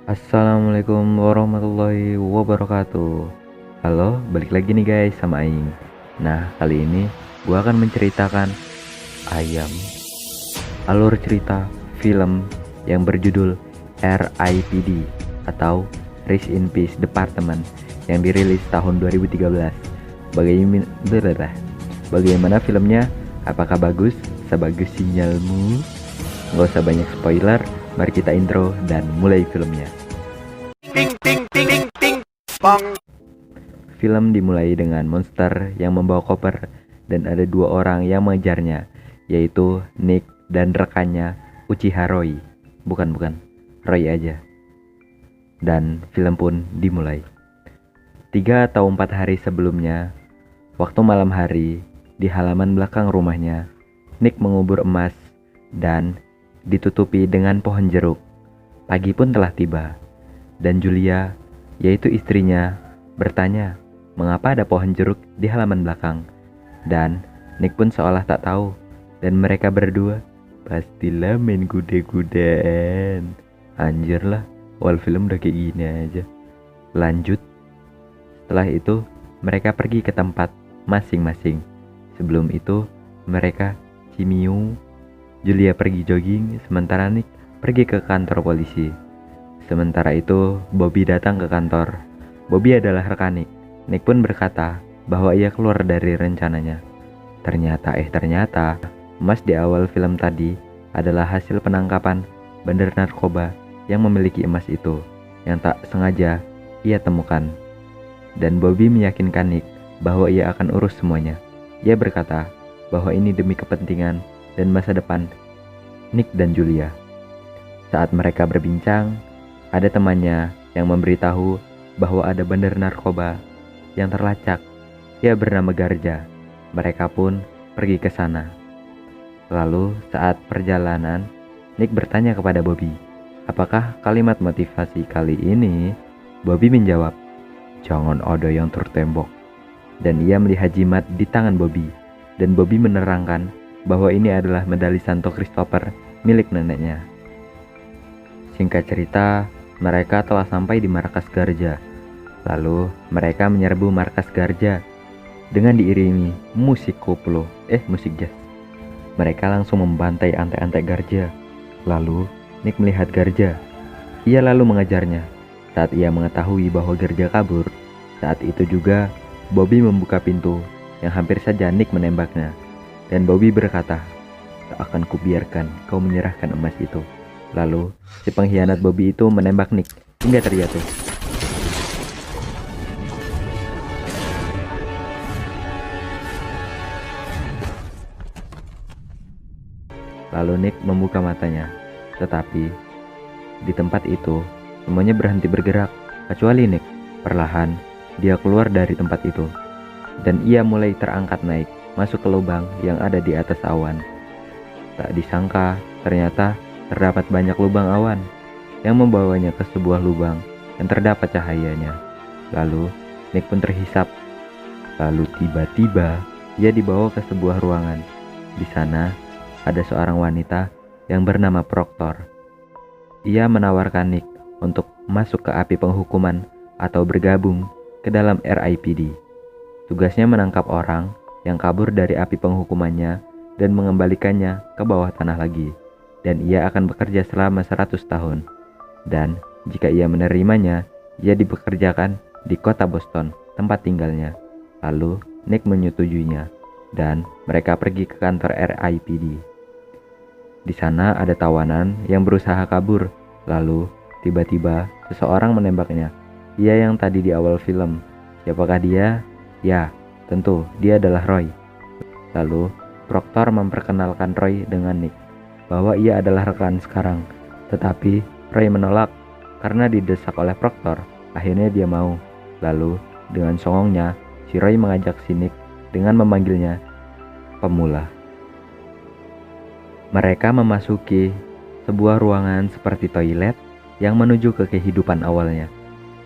Assalamualaikum warahmatullahi wabarakatuh. Halo, balik lagi nih guys sama Aing. Nah, kali ini gua akan menceritakan ayam alur cerita film yang berjudul RIPD atau Rest in Peace Department yang dirilis tahun 2013. Bagaimana filmnya? Apakah bagus? Sebagus sinyalmu? Nggak usah banyak spoiler, mari kita intro dan mulai filmnya. Ting ting ting ting ting pong. Film dimulai dengan monster yang membawa koper dan ada dua orang yang mengejarnya, yaitu Nick dan rekannya Uchiha Roy. Bukan, Roy aja. Dan film pun dimulai. 3 atau 4 hari sebelumnya, waktu malam hari, di halaman belakang rumahnya, Nick mengubur emas dan ditutupi dengan pohon jeruk. Pagi pun telah tiba, dan Julia, yaitu istrinya, bertanya mengapa ada pohon jeruk di halaman belakang. Dan Nick pun seolah tak tahu, dan mereka berdua pastilah main gude-gudaan. Anjir lah, awal film udah kayak gini aja. Lanjut, setelah itu mereka pergi ke tempat masing-masing. Sebelum itu mereka cimiu. Julia pergi jogging, sementara Nick pergi ke kantor polisi. Sementara itu, Bobby datang ke kantor. Bobby adalah rekan Nick. Nick pun berkata bahwa ia keluar dari rencananya. Ternyata, emas di awal film tadi adalah hasil penangkapan bandar narkoba yang memiliki emas itu, yang tak sengaja ia temukan. Dan Bobby meyakinkan Nick bahwa ia akan urus semuanya. Ia berkata bahwa ini demi kepentingan dan masa depan Nick dan Julia. Saat mereka berbincang, ada temannya yang memberitahu bahwa ada bandar narkoba yang terlacak. Ia bernama Garja. Mereka pun pergi ke sana. Lalu saat perjalanan, Nick bertanya kepada Bobby, apakah kalimat motivasi kali ini? Bobby menjawab, jangan ada yang tertembak. Dan ia melihat jimat di tangan Bobby. Dan Bobby menerangkan bahwa ini adalah medali Santo Christopher milik neneknya. Singkat cerita, mereka telah sampai di markas Garja. Lalu mereka menyerbu markas Garja dengan diiringi musik musik jazz. Mereka langsung membantai antek-antek Garja. Lalu Nick melihat Garja. Ia lalu mengejarnya. Saat ia mengetahui bahwa Garja kabur, saat itu juga Bobby membuka pintu yang hampir saja Nick menembaknya. Dan Bobby berkata, tak akan kubiarkan kau menyerahkan emas itu. Lalu si pengkhianat Bobby itu menembak Nick hingga terjatuh. Lalu Nick membuka matanya, tetapi di tempat itu semuanya berhenti bergerak kecuali Nick. Perlahan dia keluar dari tempat itu dan ia mulai terangkat naik masuk ke lubang yang ada di atas awan. Tak disangka ternyata terdapat banyak lubang awan yang membawanya ke sebuah lubang yang terdapat cahayanya. Lalu Nick pun terhisap. Lalu tiba-tiba ia dibawa ke sebuah ruangan. Di sana ada seorang wanita yang bernama Proctor. Ia menawarkan Nick untuk masuk ke api penghukuman atau bergabung ke dalam RIPD. Tugasnya menangkap orang yang kabur dari api penghukumannya dan mengembalikannya ke bawah tanah lagi. Dan ia akan bekerja selama 100 tahun. Dan jika ia menerimanya, ia dipekerjakan di kota Boston, tempat tinggalnya. Lalu Nick menyetujuinya dan mereka pergi ke kantor RIPD. Di sana ada tawanan yang berusaha kabur. Lalu tiba-tiba seseorang menembaknya. Ia yang tadi di awal film. Siapakah dia? Ya, tentu dia adalah Roy. Lalu Proctor memperkenalkan Roy dengan Nick bahwa ia adalah rekan sekarang. Tetapi Roy menolak karena didesak oleh Proctor. Akhirnya dia mau. Lalu dengan songongnya si Roy mengajak si Nick dengan memanggilnya pemula. Mereka memasuki sebuah ruangan seperti toilet yang menuju ke kehidupan awalnya.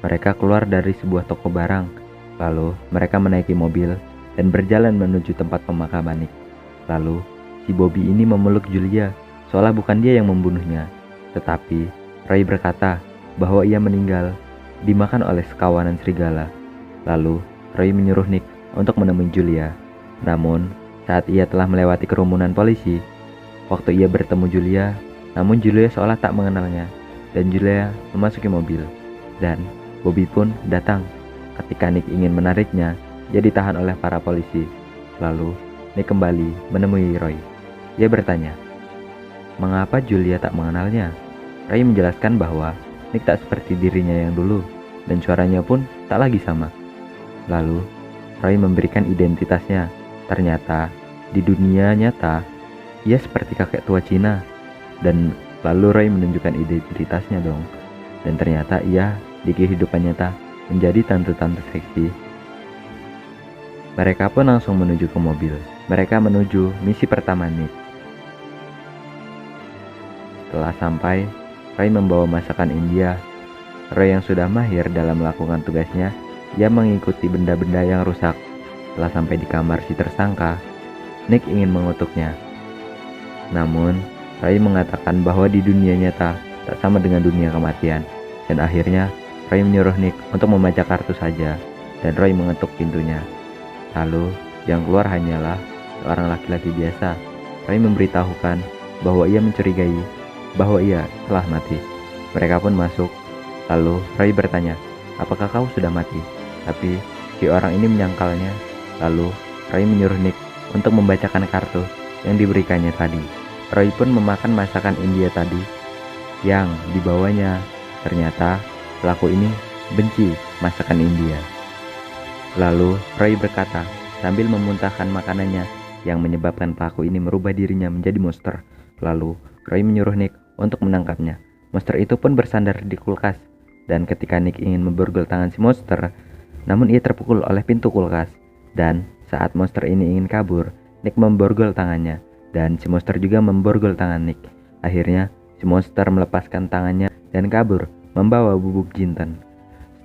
Mereka keluar dari sebuah toko barang. Lalu mereka menaiki mobil dan berjalan menuju tempat pemakaman Nick. Lalu si Bobby ini memeluk Julia, seolah bukan dia yang membunuhnya. Tetapi Roy berkata bahwa ia meninggal dimakan oleh sekawanan serigala. Lalu Roy menyuruh Nick untuk menemui Julia. Namun saat ia telah melewati kerumunan polisi, waktu ia bertemu Julia, namun Julia seolah tak mengenalnya dan Julia memasuki mobil. Dan Bobby pun datang. Ketika Nick ingin menariknya, ia ditahan oleh para polisi. Lalu Nick kembali menemui Roy. Ia bertanya, mengapa Julia tak mengenalnya? Roy menjelaskan bahwa Nick tak seperti dirinya yang dulu dan suaranya pun tak lagi sama. Lalu Roy memberikan identitasnya. Ternyata di dunia nyata ia seperti kakek tua Cina. Dan lalu Roy menunjukkan identitasnya dong. Dan ternyata ia di kehidupan nyata menjadi tante-tante seksi. Mereka pun langsung menuju ke mobil. Mereka menuju misi pertama Nick. Setelah sampai, Roy membawa masakan India. Roy yang sudah mahir dalam melakukan tugasnya, ia mengikuti benda-benda yang rusak. Setelah sampai di kamar si tersangka, Nick ingin mengutuknya. Namun, Roy mengatakan bahwa di dunia nyata tak sama dengan dunia kematian. Dan akhirnya, Roy menyuruh Nick untuk membaca kartu saja, dan Roy mengetuk pintunya. Lalu, yang keluar hanyalah seorang laki-laki biasa. Roy memberitahukan bahwa ia mencurigai bahwa ia telah mati. Mereka pun masuk. Lalu Roy bertanya, apakah kau sudah mati? Tapi si orang ini menyangkalnya. Lalu Roy menyuruh Nick untuk membacakan kartu yang diberikannya tadi. Roy pun memakan masakan India tadi yang dibawanya. Ternyata pelaku ini benci masakan India. Lalu Roy berkata sambil memuntahkan makanannya yang menyebabkan pelaku ini merubah dirinya menjadi monster. Lalu Roy menyuruh Nick untuk menangkapnya. Monster itu pun bersandar di kulkas. Dan ketika Nick ingin memborgol tangan si monster, namun ia terpukul oleh pintu kulkas. Dan saat monster ini ingin kabur, Nick memborgol tangannya. Dan si monster juga memborgol tangan Nick. Akhirnya si monster melepaskan tangannya dan kabur membawa bubuk jintan.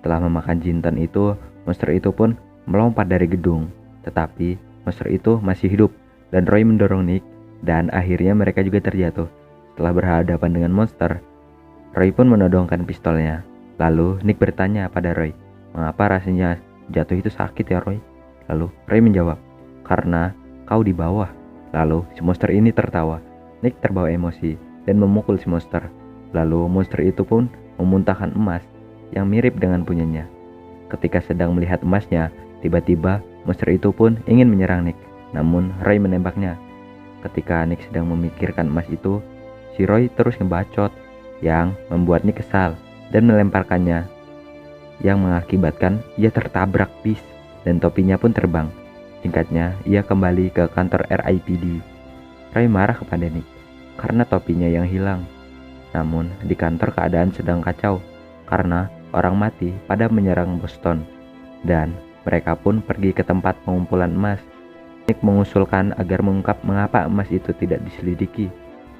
Setelah memakan jintan itu, monster itu pun melompat dari gedung. Tetapi monster itu masih hidup dan Roy mendorong Nick dan akhirnya mereka juga terjatuh. Setelah berhadapan dengan monster, Roy pun menodongkan pistolnya. Lalu Nick bertanya pada Roy, mengapa rasanya jatuh itu sakit ya Roy? Lalu Roy menjawab, karena kau di bawah. Lalu si monster ini tertawa. Nick terbawa emosi dan memukul si monster. Lalu monster itu pun memuntahkan emas yang mirip dengan punyanya. Ketika sedang melihat emasnya, tiba-tiba monster itu pun ingin menyerang Nick. Namun Roy menembaknya. Ketika Nick sedang memikirkan emas itu, si Roy terus ngebacot yang membuat Nick kesal dan melemparkannya, yang mengakibatkan ia tertabrak bis dan topinya pun terbang. Singkatnya, ia kembali ke kantor RIPD. Roy marah kepada Nick karena topinya yang hilang. Namun di kantor keadaan sedang kacau karena orang mati pada menyerang Boston dan mereka pun pergi ke tempat pengumpulan emas. Nick mengusulkan agar mengungkap mengapa emas itu tidak diselidiki.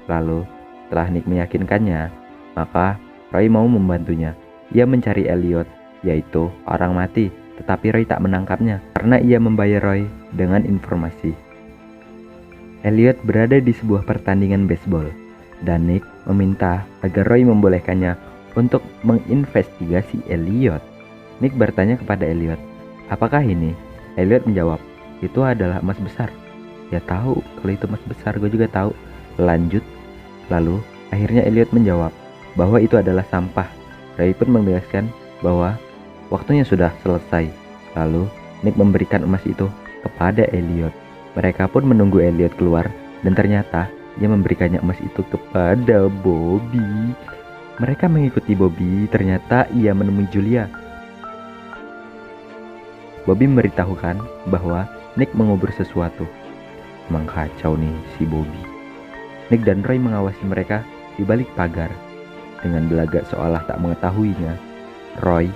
Lalu setelah Nick meyakinkannya, maka Roy mau membantunya. Ia mencari Elliot, yaitu orang mati, tetapi Roy tak menangkapnya karena ia membayar Roy dengan informasi. Elliot berada di sebuah pertandingan baseball dan Nick meminta agar Roy membolehkannya untuk menginvestigasi Elliot. Nick bertanya kepada Elliot, apakah ini? Elliot menjawab, itu adalah emas besar. Ya tahu, kalau itu emas besar gue juga tahu. Lanjut. Lalu akhirnya Elliot menjawab bahwa itu adalah sampah. Roy pun menegaskan bahwa waktunya sudah selesai. Lalu Nick memberikan emas itu kepada Elliot. Mereka pun menunggu Elliot keluar dan ternyata dia memberikannya emas itu kepada Bobby. Mereka mengikuti Bobby. Ternyata ia menemui Julia. Bobby memberitahukan bahwa Nick mengubur sesuatu. Emang kacau nih si Bobby. Nick dan Roy mengawasi mereka di balik pagar. Dengan belaga seolah tak mengetahuinya, Roy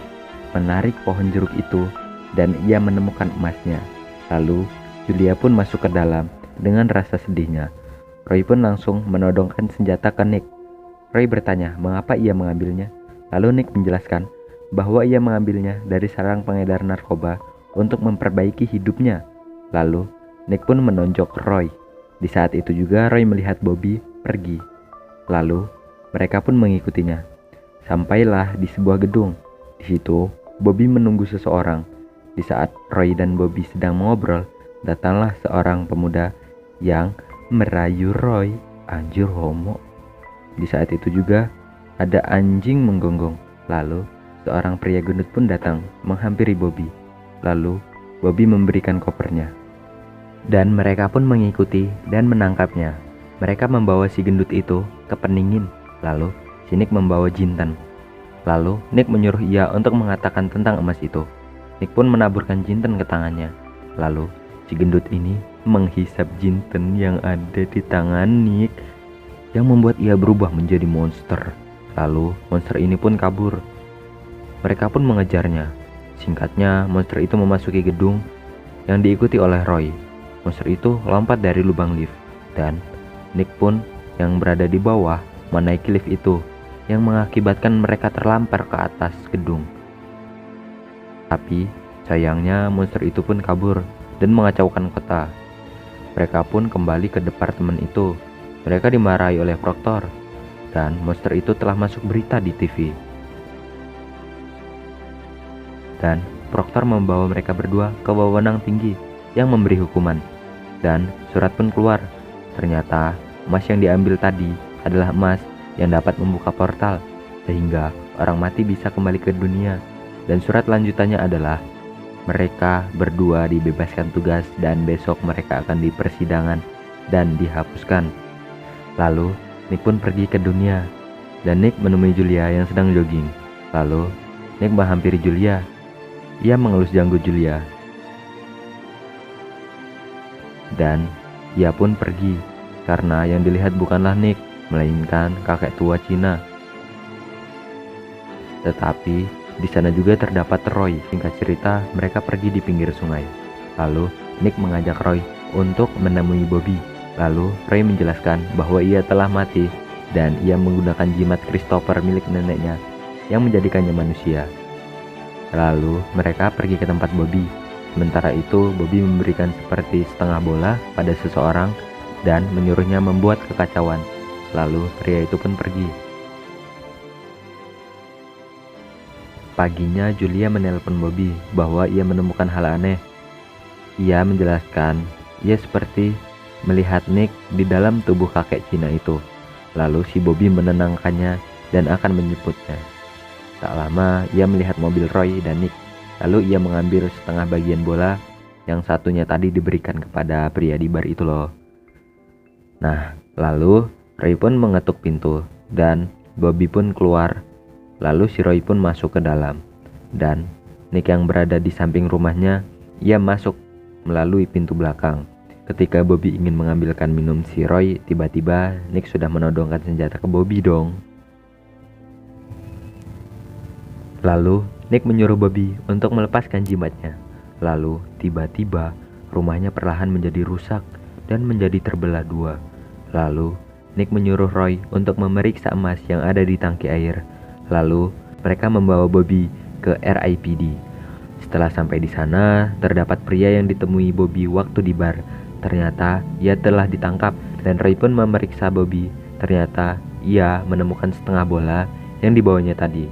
menarik pohon jeruk itu dan ia menemukan emasnya. Lalu Julia pun masuk ke dalam dengan rasa sedihnya. Roy pun langsung menodongkan senjata ke Nick. Roy bertanya mengapa ia mengambilnya. Lalu Nick menjelaskan bahwa ia mengambilnya dari sarang pengedar narkoba untuk memperbaiki hidupnya. Lalu Nick pun menonjok Roy. Di saat itu juga Roy melihat Bobby pergi. Lalu mereka pun mengikutinya. Sampailah di sebuah gedung. Di situ, Bobby menunggu seseorang. Di saat Roy dan Bobby sedang mengobrol, datanglah seorang pemuda yang merayu Roy. Anjir homo. Di saat itu juga ada anjing menggonggong. Lalu seorang pria gendut pun datang menghampiri Bobby. Lalu Bobby memberikan kopernya. Dan mereka pun mengikuti dan menangkapnya. Mereka membawa si gendut itu ke peningin. Lalu si Nick membawa jintan. Lalu Nick menyuruh ia untuk mengatakan tentang emas itu. Nick pun menaburkan jintan ke tangannya. Lalu si gendut ini menghisap jintan yang ada di tangan Nick, yang membuat ia berubah menjadi monster. Lalu monster ini pun kabur. Mereka pun mengejarnya. Singkatnya, monster itu memasuki gedung yang diikuti oleh Roy. Monster itu lompat dari lubang lift, dan Nick pun yang berada di bawah menaiki lift itu, yang mengakibatkan mereka terlampar ke atas gedung. Tapi sayangnya monster itu pun kabur dan mengacaukan kota. Mereka pun kembali ke departemen itu. Mereka dimarahi oleh Proctor, dan monster itu telah masuk berita di TV. Dan Proctor membawa mereka berdua ke wewenang tinggi yang memberi hukuman. Dan surat pun keluar. Ternyata emas yang diambil tadi adalah emas yang dapat membuka portal, sehingga orang mati bisa kembali ke dunia. Dan surat lanjutannya adalah mereka berdua dibebaskan tugas dan besok mereka akan dipersidangan dan dihapuskan. Lalu Nick pun pergi ke dunia, dan Nick menemui Julia yang sedang jogging. Lalu Nick menghampiri Julia. Ia mengelus janggut Julia, dan ia pun pergi karena yang dilihat bukanlah Nick, melainkan kakek tua Cina. Tetapi di sana juga terdapat Roy. Singkat cerita, mereka pergi di pinggir sungai. Lalu Nick mengajak Roy untuk menemui Bobby. Lalu Roy menjelaskan bahwa ia telah mati dan ia menggunakan jimat Christopher milik neneknya yang menjadikannya manusia. Lalu mereka pergi ke tempat Bobby. Sementara itu Bobby memberikan seperti setengah bola pada seseorang dan menyuruhnya membuat kekacauan. Lalu pria itu pun pergi. Paginya Julia menelpon Bobby bahwa ia menemukan hal aneh. Ia menjelaskan ia seperti melihat Nick di dalam tubuh kakek Cina itu. Lalu si Bobby menenangkannya dan akan menjemputnya. Tak lama ia melihat mobil Roy dan Nick. Lalu ia mengambil setengah bagian bola yang satunya tadi diberikan kepada pria di bar itu loh. Nah, lalu Roy pun mengetuk pintu dan Bobby pun keluar. Lalu si Roy pun masuk ke dalam, dan Nick yang berada di samping rumahnya, ia masuk melalui pintu belakang. Ketika Bobby ingin mengambilkan minum si Roy, tiba-tiba Nick sudah menodongkan senjata ke Bobby dong. Lalu Nick menyuruh Bobby untuk melepaskan jimatnya. Lalu tiba-tiba rumahnya perlahan menjadi rusak dan menjadi terbelah dua. Lalu Nick menyuruh Roy untuk memeriksa emas yang ada di tangki air. Lalu mereka membawa Bobby ke RIPD. Setelah sampai di sana, terdapat pria yang ditemui Bobby waktu di bar. Ternyata ia telah ditangkap dan Roy pun memeriksa Bobby. Ternyata ia menemukan setengah bola yang dibawanya tadi.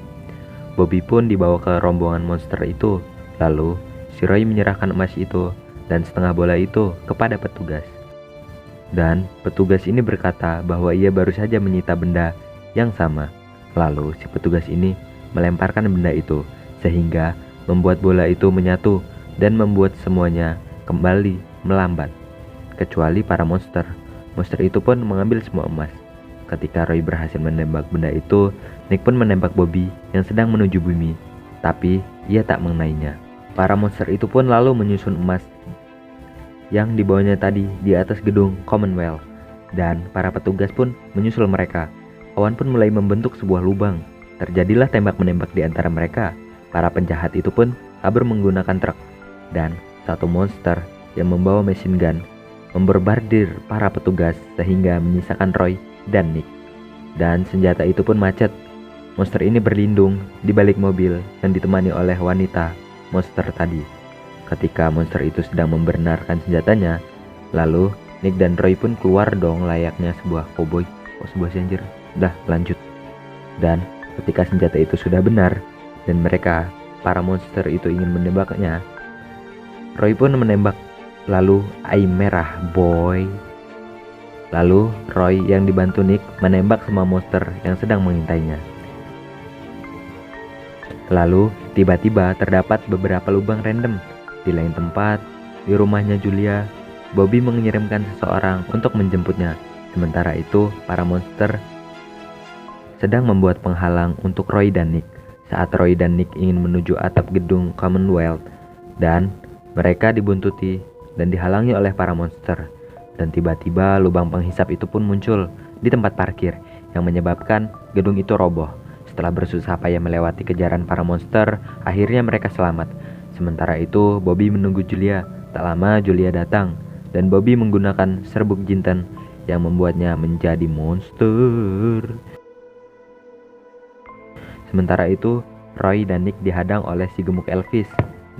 Bobby pun dibawa ke rombongan monster itu. Lalu si Roy menyerahkan emas itu dan setengah bola itu kepada petugas. Dan petugas ini berkata bahwa ia baru saja menyita benda yang sama. Lalu si petugas ini melemparkan benda itu sehingga membuat bola itu menyatu dan membuat semuanya kembali melambat, kecuali para monster. Monster itu pun mengambil semua emas. Ketika Roy berhasil menembak benda itu, Nick pun menembak Bobby yang sedang menuju bumi, tapi ia tak mengenainya. Para monster itu pun lalu menyusun emas yang dibawanya tadi di atas gedung Commonwealth, dan para petugas pun menyusul mereka. Awan pun mulai membentuk sebuah lubang. Terjadilah tembak-menembak di antara mereka. Para penjahat itu pun kabur menggunakan truk, dan satu monster yang membawa machine gun memborbardir para petugas sehingga menyisakan Roy dan Nick. Dan senjata itu pun macet. Monster ini berlindung di balik mobil yang ditemani oleh wanita monster tadi. Ketika monster itu sedang membenarkan senjatanya, lalu Nick dan Roy pun keluar dong layaknya sebuah cowboy. Sebuah anjir. Dah lanjut. Dan Ketika senjata itu sudah benar dan mereka, para monster itu ingin menembaknya, Roy pun menembak. Lalu aim merah, boy. Lalu Roy yang dibantu Nick menembak semua monster yang sedang mengintainya. Lalu tiba-tiba terdapat beberapa lubang random di lain tempat. Di rumahnya Julia, Bobby mengirimkan seseorang untuk menjemputnya. Sementara itu, para monster sedang membuat penghalang untuk Roy dan Nick. Saat Roy dan Nick ingin menuju atap gedung Commonwealth, dan mereka dibuntuti dan dihalangi oleh para monster. Dan tiba-tiba lubang penghisap itu pun muncul di tempat parkir yang menyebabkan gedung itu roboh. Setelah bersusah payah melewati kejaran para monster, akhirnya mereka selamat. Sementara itu, Bobby menunggu Julia. Tak lama Julia datang, dan Bobby menggunakan serbuk jinten yang membuatnya menjadi monster. Sementara itu, Roy dan Nick dihadang oleh si gemuk Elvis,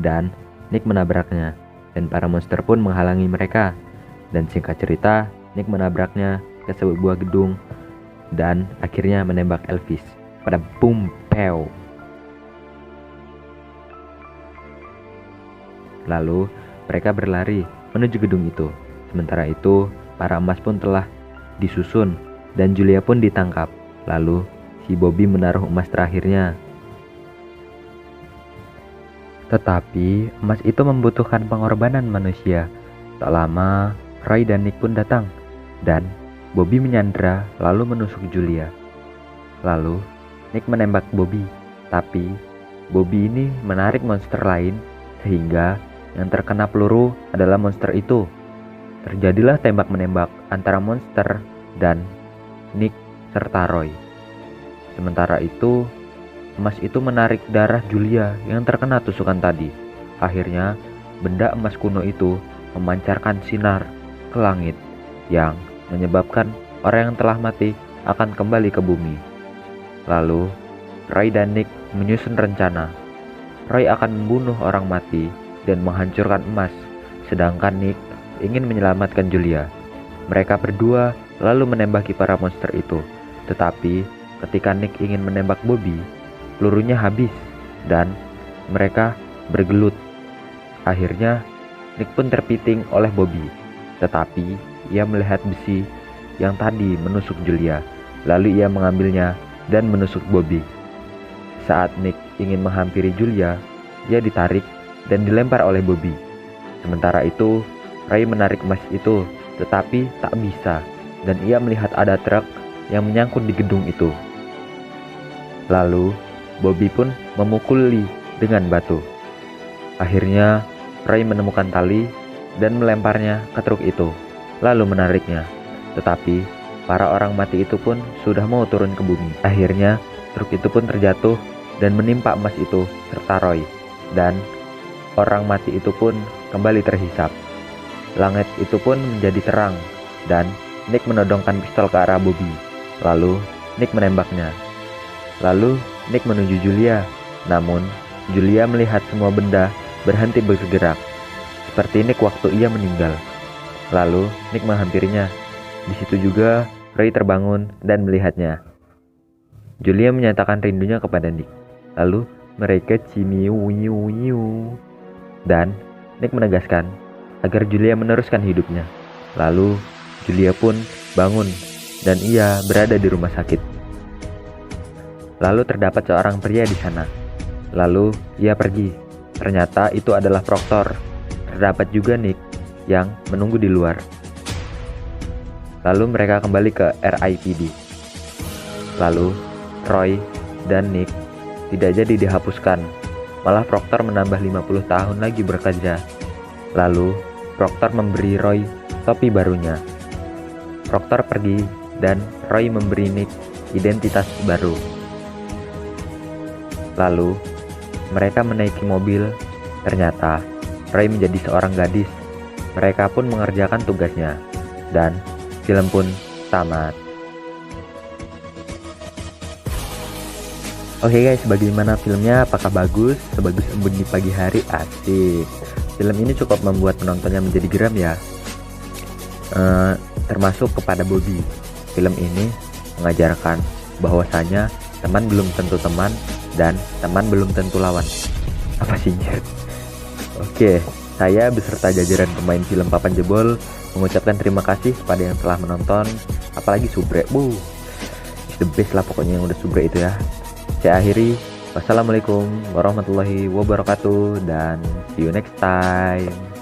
dan Nick menabraknya, dan para monster pun menghalangi mereka. Dan singkat cerita, Nick menabraknya ke sebuah gedung dan akhirnya menembak Elvis. Pada boom, pew. Lalu mereka berlari menuju gedung itu. Sementara itu, para emas pun telah disusun dan Julia pun ditangkap. Lalu si Bobby menaruh emas terakhirnya. Tetapi emas itu membutuhkan pengorbanan manusia. Tak lama, Roy dan Nick pun datang, dan Bobby menyandra lalu menusuk Julia. Lalu Nick menembak Bobby, tapi Bobby ini menarik monster lain sehingga yang terkena peluru adalah monster itu. Terjadilah tembak-menembak antara monster dan Nick serta Roy. Sementara itu, emas itu menarik darah Julia yang terkena tusukan tadi. Akhirnya, benda emas kuno itu memancarkan sinar ke langit yang menyebabkan orang yang telah mati akan kembali ke bumi. Lalu, Roy dan Nick menyusun rencana. Roy akan membunuh orang mati dan menghancurkan emas, sedangkan Nick ingin menyelamatkan Julia. Mereka berdua lalu menembaki para monster itu. Tetapi ketika Nick ingin menembak Bobby, pelurunya habis dan mereka bergelut. Akhirnya Nick pun terpiting oleh Bobby, tetapi ia melihat besi yang tadi menusuk Julia. Lalu ia mengambilnya dan menusuk Bobby. Saat Nick ingin menghampiri Julia, ia ditarik dan dilempar oleh Bobby. Sementara itu, Roy menarik emas itu, tetapi tak bisa, dan ia melihat ada truk yang menyangkut di gedung itu. Lalu, Bobby pun memukuli dengan batu. Akhirnya, Roy menemukan tali dan melemparnya ke truk itu, lalu menariknya. Tetapi, para orang mati itu pun sudah mau turun ke bumi. Akhirnya, truk itu pun terjatuh dan menimpa emas itu serta Roy, dan orang mati itu pun kembali terhisap. Langit itu pun menjadi terang, dan Nick menodongkan pistol ke arah Bobby. Lalu, Nick menembaknya. Lalu, Nick menuju Julia. Namun, Julia melihat semua benda berhenti bergerak, seperti Nick waktu ia meninggal. Lalu, Nick menghampirinya. Di situ juga, Roy terbangun dan melihatnya. Julia menyatakan rindunya kepada Nick. Lalu, mereka cimiu-iu-iu. Dan Nick menegaskan agar Julia meneruskan hidupnya. Lalu, Julia pun bangun dan ia berada di rumah sakit. Lalu terdapat seorang pria di sana. Lalu ia pergi. Ternyata itu adalah Proctor. Terdapat juga Nick yang menunggu di luar. Lalu mereka kembali ke RIPD. Lalu Roy dan Nick tidak jadi dihapuskan. Malah Proctor menambah 50 tahun lagi bekerja. Lalu Proctor memberi Roy topi barunya. Proctor pergi dan Roy memberi Nick identitas baru. Lalu mereka menaiki mobil. Ternyata Roy menjadi seorang gadis. Mereka pun mengerjakan tugasnya. Dan film pun tamat. Oke guys, bagaimana filmnya? Apakah bagus? Sebagus embun di pagi hari? Asik. Film ini cukup membuat penontonnya menjadi geram ya. Termasuk kepada Bobby. Film ini mengajarkan bahwasanya teman belum tentu teman, dan teman belum tentu lawan. Apa sih Jer? Oke, saya beserta jajaran pemain film Papan Jebol mengucapkan terima kasih kepada yang telah menonton, apalagi Subre. It's the best lah pokoknya yang udah Subre itu ya. Saya akhiri. Wassalamualaikum warahmatullahi wabarakatuh dan see you next time.